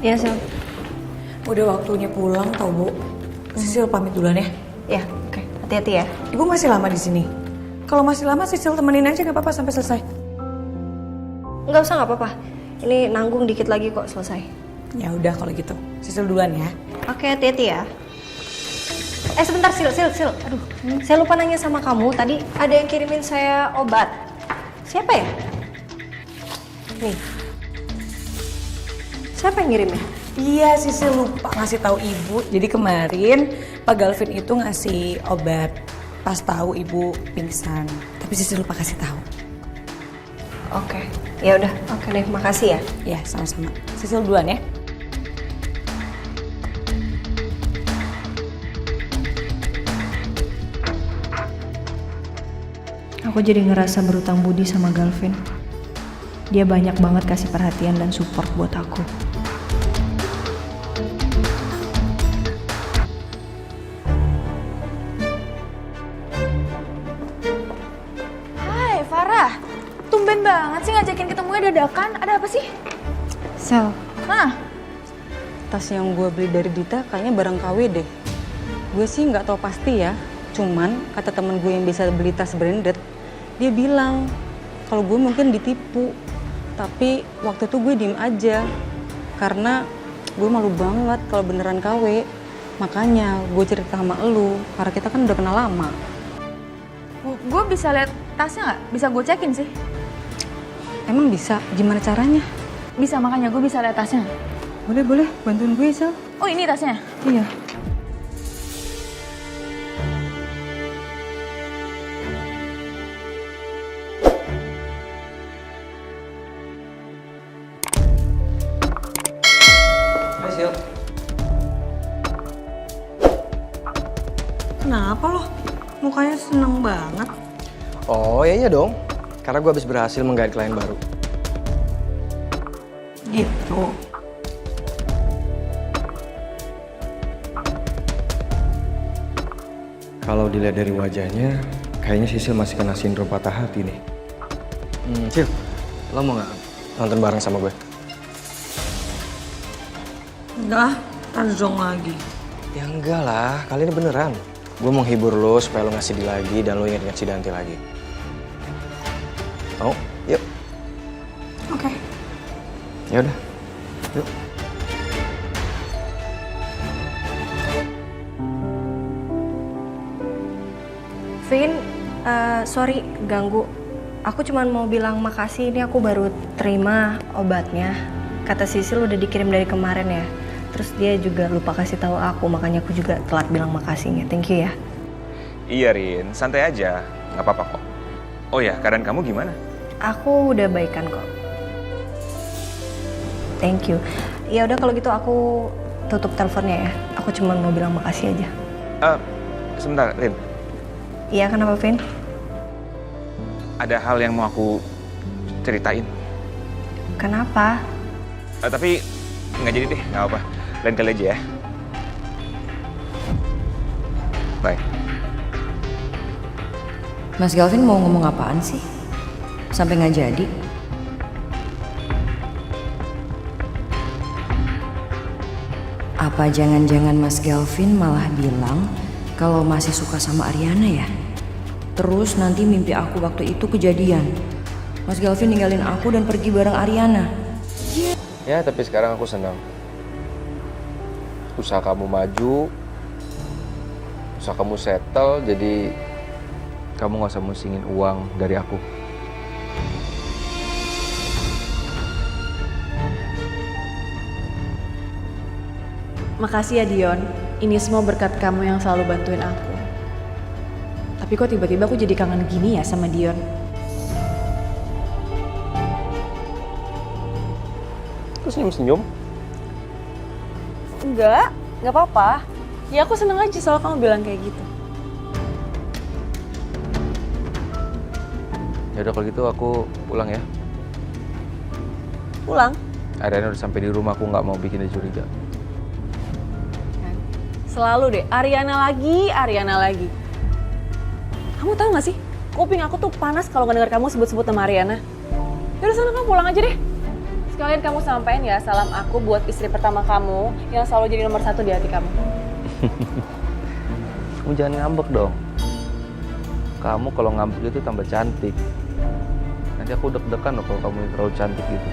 Iya, Sil. Udah waktunya pulang tau, Bu. Sisil pamit duluan ya. Ya, oke. Hati-hati ya. Ibu masih lama di sini. Kalau masih lama Sisil temenin aja gak apa-apa sampai selesai. Nggak usah, nggak apa-apa. Ini nanggung dikit lagi kok selesai. Ya udah kalau gitu. Sisil duluan ya. Oke, hati-hati ya. Sebentar, Sil. Aduh, saya lupa nanya sama kamu. Tadi ada yang kirimin saya obat. Siapa ya? Nih. Siapa yang ngirimnya? Iya, Sisil lupa ngasih tahu Ibu. Jadi kemarin Pak Galvin itu ngasih obat pas tahu Ibu pingsan. Tapi Sisil lupa kasih tahu. Oke. Ya udah. Oke deh, makasih ya. Ya, sama-sama. Sisil duluan ya. Aku jadi ngerasa berutang budi sama Galvin. Dia banyak banget kasih perhatian dan support buat aku. Hai Farah, tumben banget sih ngajakin ketemunya dadakan. Ada apa sih? Sel, Nah, tas yang gue beli dari Dita kayaknya barang KW deh. Gue sih nggak tahu pasti ya, cuman kata temen gue yang bisa beli tas branded, dia bilang kalau gue mungkin ditipu. Tapi waktu itu gue diem aja, karena gue malu banget kalau beneran KW. Makanya gue cerita sama elu, karena kita kan udah kenal lama. gue bisa lihat tasnya nggak? Bisa gue cekin sih. Emang bisa? Gimana caranya? Bisa, makanya gue bisa lihat tasnya. Boleh, bantuin gue, Sel. Oh, ini tasnya. Iya. Kenapa loh? Mukanya seneng banget. Oh iya dong, karena gue habis berhasil menggait klien baru. Gitu. Kalau dilihat dari wajahnya, kayaknya Sisil masih kena sindrom patah hati nih. Sil, lo mau nggak nonton bareng sama gue? Enggak, Tanzong lagi. Ya enggak lah, kali ini beneran. Gue mau hibur lo supaya lo nggak sedih lagi dan lo ingat-ingat si Danti lagi. Mau? Yuk. Oke. Ya udah. Yuk. Vin, sorry ganggu. Aku cuma mau bilang makasih, ini aku baru terima obatnya. Kata Sisil udah dikirim dari kemarin ya. Terus dia juga lupa kasih tahu aku, makanya aku juga telat bilang makasihnya. Thank you ya. Iya Rin, santai aja, nggak apa-apa kok. Oh ya, keadaan kamu gimana? Aku udah baikan kok. Thank you. Ya udah kalau gitu aku tutup teleponnya ya. Aku cuma mau bilang makasih aja. Sebentar Rin, Iya, kenapa Vin? ada hal yang mau aku ceritain. Kenapa? Tapi nggak jadi deh, nggak apa. Lain kali aja ya. Bye. Mas Galvin mau ngomong apaan sih? Sampai nggak jadi? Apa jangan-jangan Mas Galvin malah bilang kalau masih suka sama Ariana ya? Terus nanti mimpi aku waktu itu kejadian. Mas Galvin ninggalin aku dan pergi bareng Ariana. Ya, tapi sekarang aku senang. Usaha kamu maju, usaha kamu settle, jadi kamu gak usah musingin uang dari aku. Makasih ya Dion, ini semua berkat kamu yang selalu bantuin aku. Tapi kok tiba-tiba aku jadi kangen gini ya sama Dion? Terus senyum-senyum? Enggak apa-apa. Ya aku seneng aja soal kamu bilang kayak gitu. Ya udah kalau gitu aku pulang ya. Pulang? Ariana udah sampai di rumah, aku nggak mau bikin dia curiga. Selalu deh, Ariana lagi. Kamu tahu gak sih, kuping aku tuh panas kalau nggak denger kamu sebut-sebut nama Ariana. Yaudah sana kamu pulang aja deh. Sekalian kamu sampein ya salam aku buat istri pertama kamu yang selalu jadi nomor 1 di hati kamu. Kamu jangan ngambek dong. Kamu kalau ngambek itu tambah cantik. Nanti aku deg-degan loh kalau kamu terlalu cantik gitu.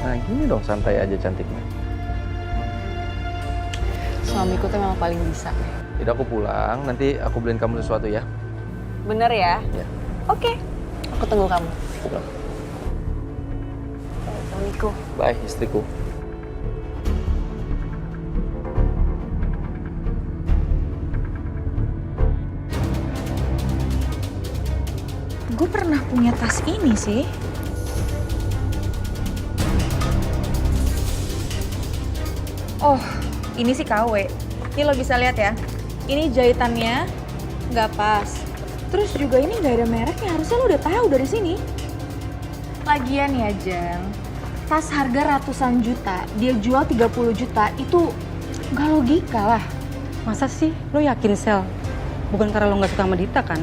Nah gini dong, santai aja cantiknya. Suamiku tuh memang paling bisa. Jadi aku pulang, nanti aku beliin kamu sesuatu ya. Bener ya? Ya. Oke. Aku tunggu kamu. Pulang. Suamiku. Bye istriku. Gue pernah punya tas ini sih. Oh, ini sih KW. Ini lo bisa lihat ya. Ini jahitannya nggak pas. Terus juga ini nggak ada mereknya. Harusnya lo udah tahu dari sini. Lagian ya, Jeng. Tas harga ratusan juta, dia jual 30 juta, itu nggak logika lah. Masa sih? Lo yakin, Sel? Bukan karena lo nggak suka sama Dita kan?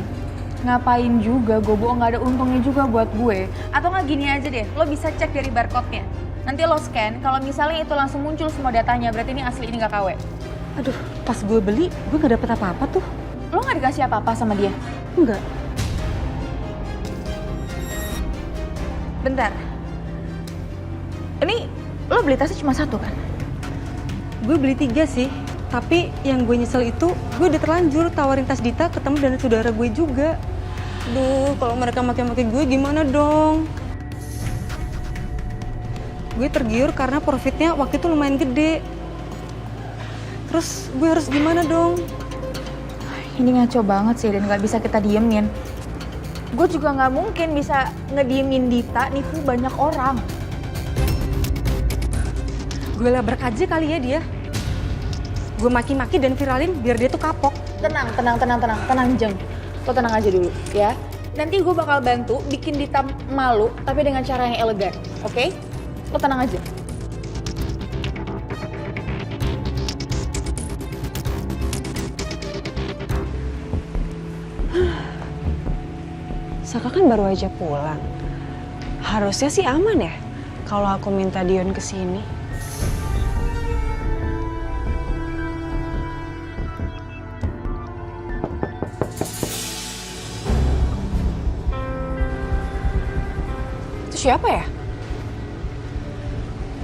Ngapain juga, gue bohong, nggak ada untungnya juga buat gue. Atau nggak gini aja deh, lo bisa cek dari barcode-nya. Nanti lo scan, kalau misalnya itu langsung muncul semua datanya, berarti ini asli, ini nggak KW. Aduh, pas gue beli, gue nggak dapet apa-apa tuh. Lo nggak dikasih apa-apa sama dia? Enggak. Bentar. Ini lo beli tasnya cuma 1 kan? Gue beli 3 sih. Tapi yang gue nyesel itu, gue udah terlanjur tawarin tas Dita ke temen dan saudara gue juga. Duh, kalau mereka make-make gue gimana dong? Gue tergiur karena profitnya waktu itu lumayan gede. Terus gue harus gimana dong? Ini ngaco banget sih dan nggak bisa kita diemin. Gue juga nggak mungkin bisa ngediemin Dita nipu banyak orang. Gue labrak aja kali ya dia. Gue maki-maki dan viralin biar dia tuh kapok. Tenang, Jeng. Lo tenang aja dulu ya. Nanti gue bakal bantu bikin Dita malu tapi dengan cara yang elegan, oke? Lo tenang aja. Saka kan baru aja pulang. Harusnya sih aman ya kalau aku minta Dion ke sini. Itu siapa ya?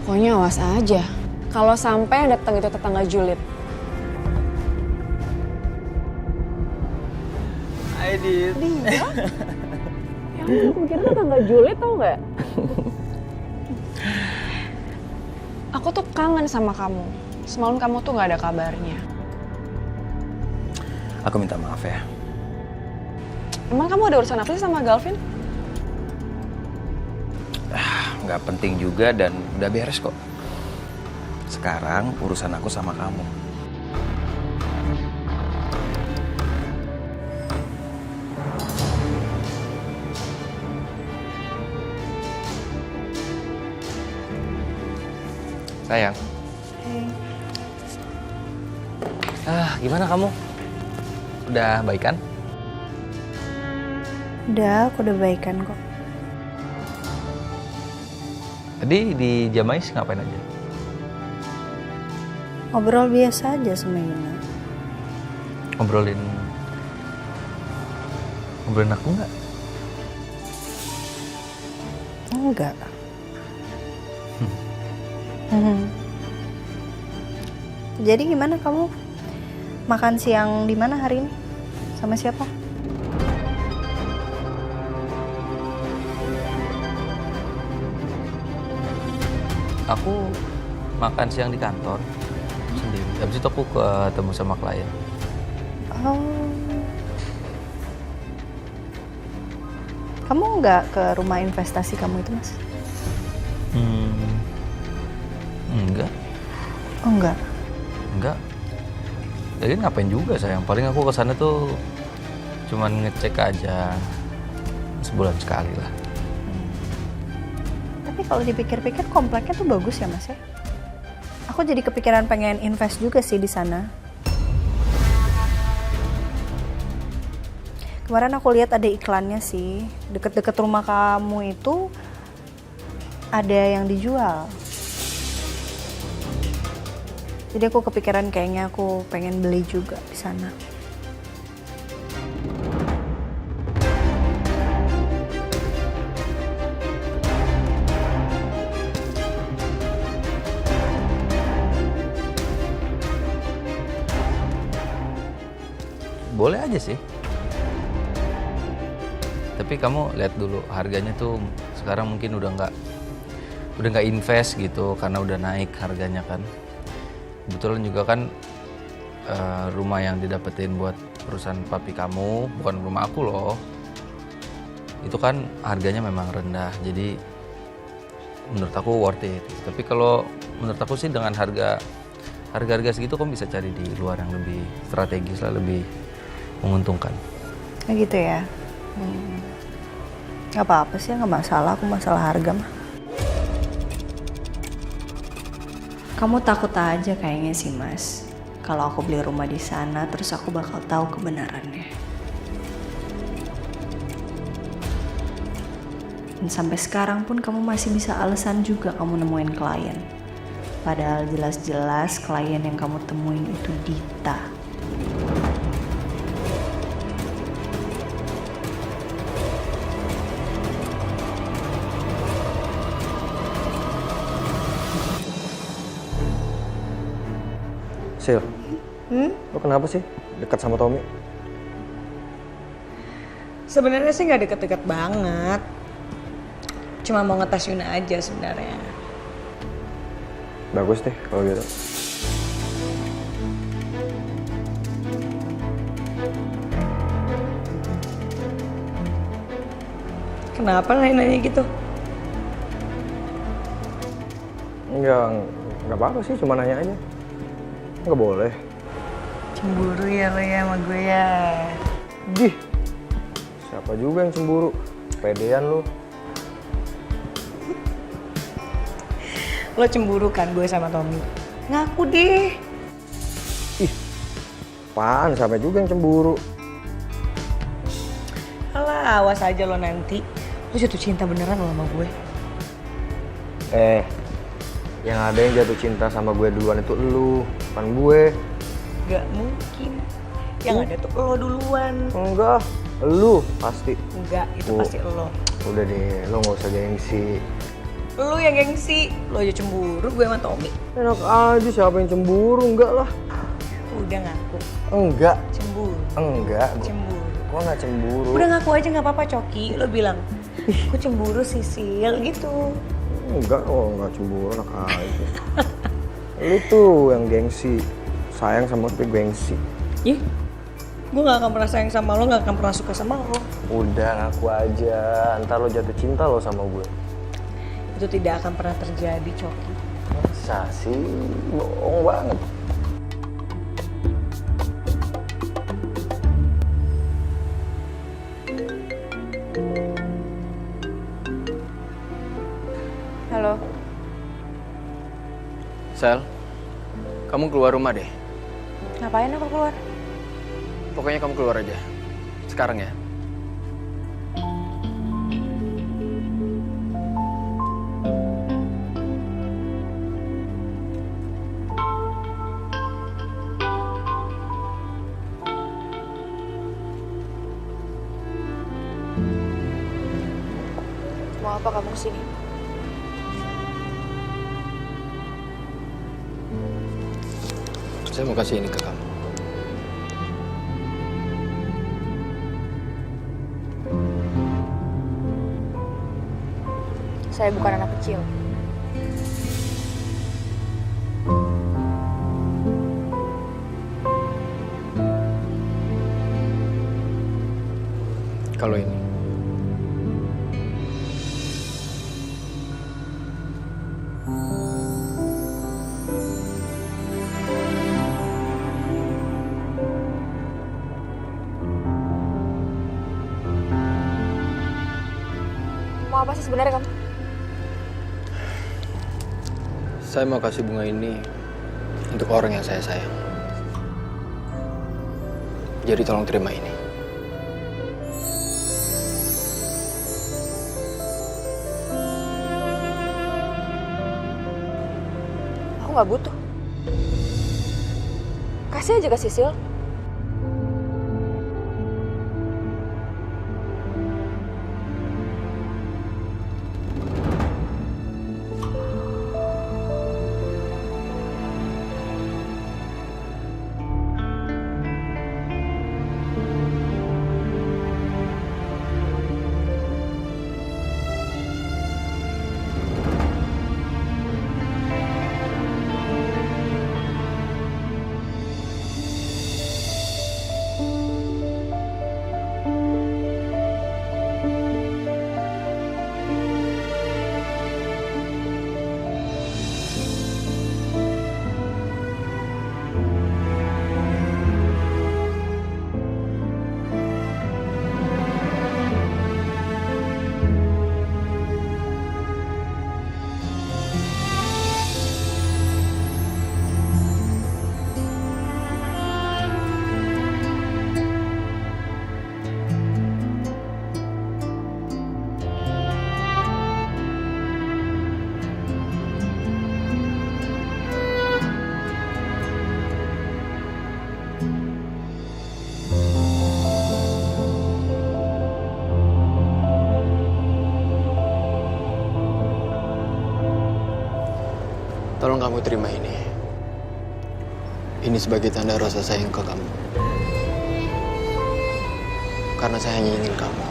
Pokoknya awas aja. Kalau sampai yang datang itu tetangga julid. Hai Dit. Aku kira tetangga julid tau nggak? Aku tuh kangen sama kamu. Semalam kamu tuh nggak ada kabarnya. Aku minta maaf ya. Emang kamu ada urusan apa sih sama Galvin? Nggak penting juga dan udah beres kok. Sekarang urusan aku sama kamu. Sayang. Gimana kamu? Udah baikan? Udah, aku udah baikan kok. Tadi di Jamais ngapain aja? Ngobrol biasa aja sama Yuna. Ngobrolin aku nggak? Enggak. Jadi gimana kamu? Makan siang di mana hari ini? Sama siapa? Aku makan siang di kantor sendiri. Habis itu aku ketemu sama klien. Oh. Kamu nggak ke rumah investasi kamu itu, Mas? Enggak. Oh, enggak. Enggak. Jadi ngapain juga sayang. Paling aku kesana tuh cuman ngecek aja sebulan sekali lah. Tapi kalau dipikir-pikir kompleknya tuh bagus ya, Mas ya. Aku jadi kepikiran pengen invest juga sih di sana. Kemarin aku lihat ada iklannya sih, deket-deket rumah kamu itu ada yang dijual. Jadi aku kepikiran kayaknya aku pengen beli juga di sana. Boleh aja sih. Tapi kamu lihat dulu harganya tuh sekarang mungkin udah nggak invest gitu karena udah naik harganya kan. Kebetulan juga kan rumah yang didapetin buat perusahaan papi kamu bukan rumah aku loh. Itu kan harganya memang rendah. Jadi menurut aku worth it. Tapi kalau menurut aku sih dengan harga segitu kamu bisa cari di luar yang lebih strategis lah, lebih menguntungkan. Gitu ya. Gak apa-apa sih, gak masalah. Aku masalah harga mah. Kamu takut aja kayaknya sih Mas. Kalau aku beli rumah di sana, terus aku bakal tahu kebenarannya. Dan sampai sekarang pun kamu masih bisa alasan juga kamu nemuin klien. Padahal jelas-jelas klien yang kamu temuin itu Dita. Sil, lo kenapa sih dekat sama Tommy? Sebenarnya sih nggak deket-deket banget. Cuma mau ngetes Yuna aja sebenarnya. Bagus deh kalau gitu. Kenapa nanya gitu? Nggak apa-apa sih, cuma nanya aja. Nggak boleh. Cemburu ya lo ya sama gue ya. Dih, siapa juga yang cemburu? Pedean lo. Lo cemburu kan gue sama Tommy? Ngaku deh. Ih, apaan? Siapa juga yang cemburu? Alah, awas aja lo nanti. Lo jatuh cinta beneran lo sama gue. Yang ada yang jatuh cinta sama gue duluan itu elu, bukan gue. Gak mungkin. Yang ada tuh lo duluan. Enggak, elu pasti. Enggak, itu pasti lo. Udah deh, lo nggak usah gengsi. Lo yang gengsi. Lo aja cemburu gue sama Tommy. Enak aja, siapa yang cemburu? Enggak lah. Udah ngaku. Enggak. Cemburu. Enggak. Cemburu. Gue nggak cemburu. Udah ngaku aja nggak apa-apa Coki. Lo bilang, aku cemburu Sisil gitu. Enggak, nggak cemburu, enak aja. Lu tuh yang gengsi. Sayang sama tapi gengsi. Ih, gue gak akan pernah sayang sama lo, gak akan pernah suka sama lo. Udah, ngaku aja. Ntar lo jatuh cinta lo sama gue. Itu tidak akan pernah terjadi, Coki. Masa sih? Bohong banget. Halo. Sel, kamu keluar rumah deh. Ngapain aku keluar? Pokoknya kamu keluar aja. Sekarang ya. Mau apa kamu kesini? Saya mau kasih ini ke kamu. Saya bukan anak kecil. Kalau ini. Mau apa sih sebenarnya kamu? Saya mau kasih bunga ini untuk orang yang saya sayang. Jadi tolong terima ini. nggak butuh. Kasih aja ke Sisil. Tolong kamu terima ini. Ini sebagai tanda rasa sayang ke kamu. Karena saya hanya ingin kamu.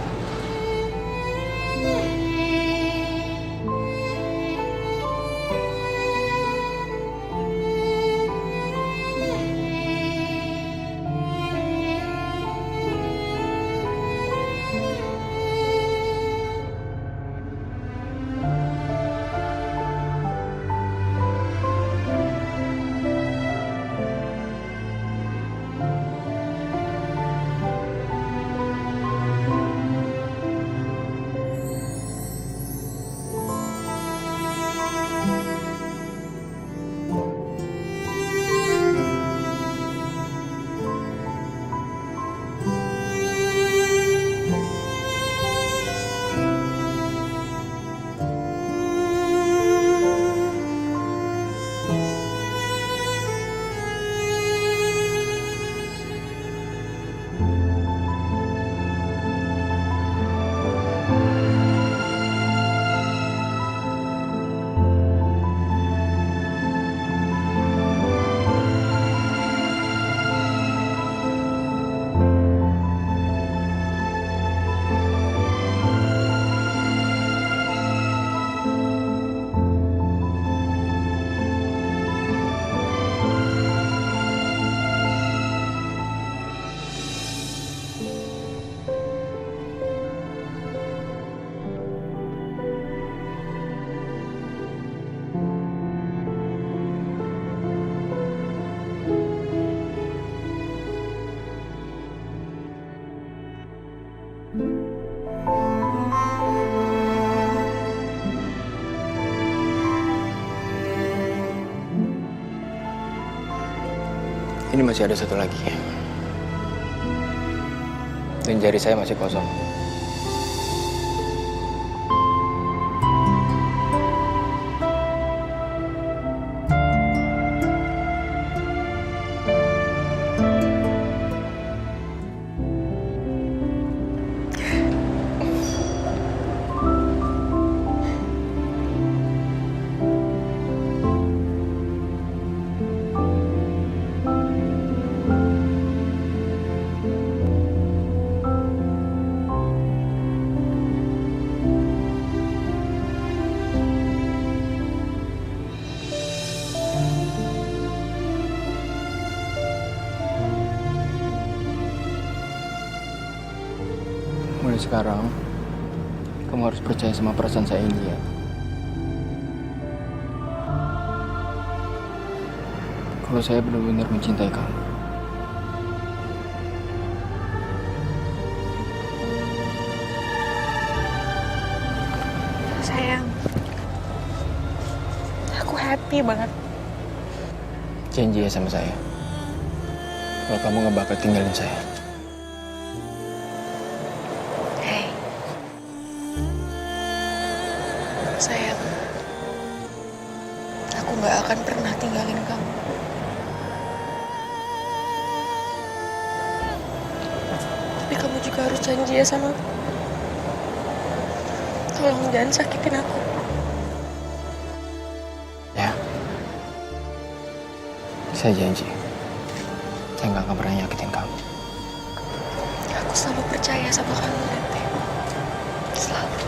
Ini masih ada satu lagi. Dan jari saya masih kosong. Mulai sekarang, kamu harus percaya sama perasaan saya ini ya. Kalau saya benar-benar mencintai kamu. Sayang, aku happy banget. Janji ya sama saya. Kalau kamu nggak bakal tinggalin saya. Sayang, aku gak akan pernah tinggalin kamu. Tapi kamu juga harus janji ya sama aku. Tolong jangan sakitin aku. Ya. Saya janji. Saya gak akan pernah nyakitin kamu. Aku selalu percaya sama kamu, Tete. Selalu.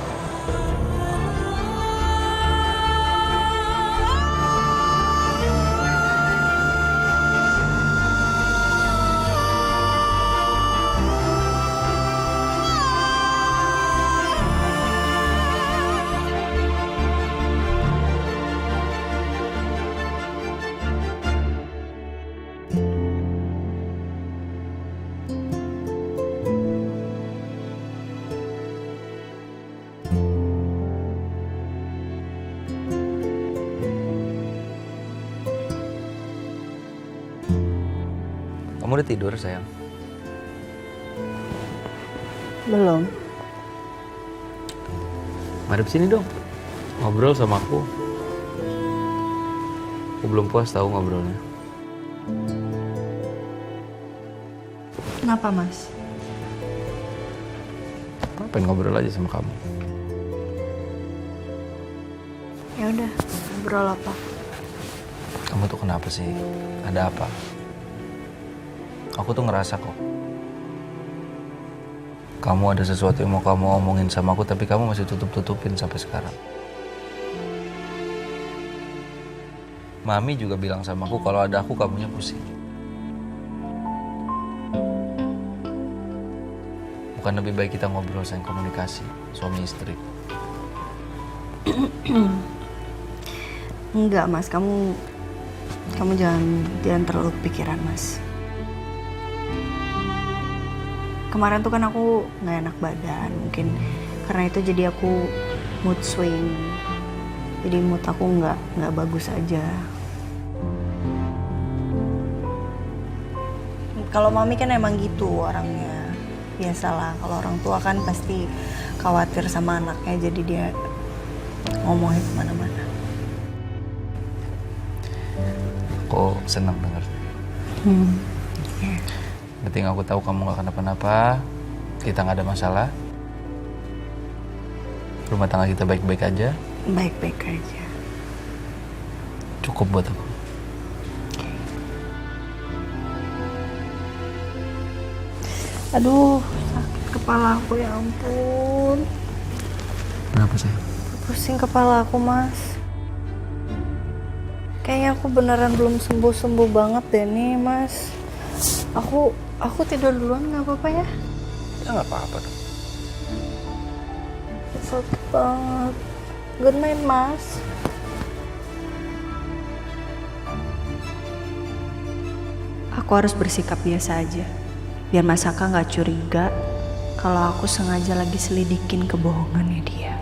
Kamu udah tidur, sayang? Belum. Madep sini dong. Ngobrol sama aku. Aku belum puas tahu ngobrolnya. Kenapa, Mas? Aku pengen ngobrol aja sama kamu. Ya udah, ngobrol apa? Kamu tuh kenapa sih? Ada apa? Aku tuh ngerasa kok. Kamu ada sesuatu yang mau kamu omongin sama aku, tapi kamu masih tutup-tutupin sampai sekarang. Mami juga bilang sama aku kalau ada aku kamunya pusing. Bukan lebih baik kita ngobrol sayang, komunikasi suami istri? Enggak, Mas. Kamu jangan terlalu pikiran, Mas. Kemarin tuh kan aku nggak enak badan, mungkin karena itu jadi aku mood swing, jadi mood aku nggak bagus aja. Kalau mami kan emang gitu orangnya, biasalah. Kalau orang tua kan pasti khawatir sama anaknya, jadi dia ngomongnya kemana-mana. Aku senang dengar. Yeah. Penting aku tahu kamu gak kenapa-napa, kita gak ada masalah. Rumah tangga kita baik-baik aja. Baik-baik aja. Cukup buat aku. Aduh, sakit kepala aku, ya ampun. Kenapa sih? Pusing kepala aku, Mas. Kayaknya aku beneran belum sembuh-sembuh banget deh nih, Mas. Aku tidur duluan nggak apa-apa ya? Ya nggak apa-apa dong. Sakit banget. Good night, Mas. Aku harus bersikap biasa aja, biar Mas Saka nggak curiga kalau aku sengaja lagi selidikin kebohongannya dia.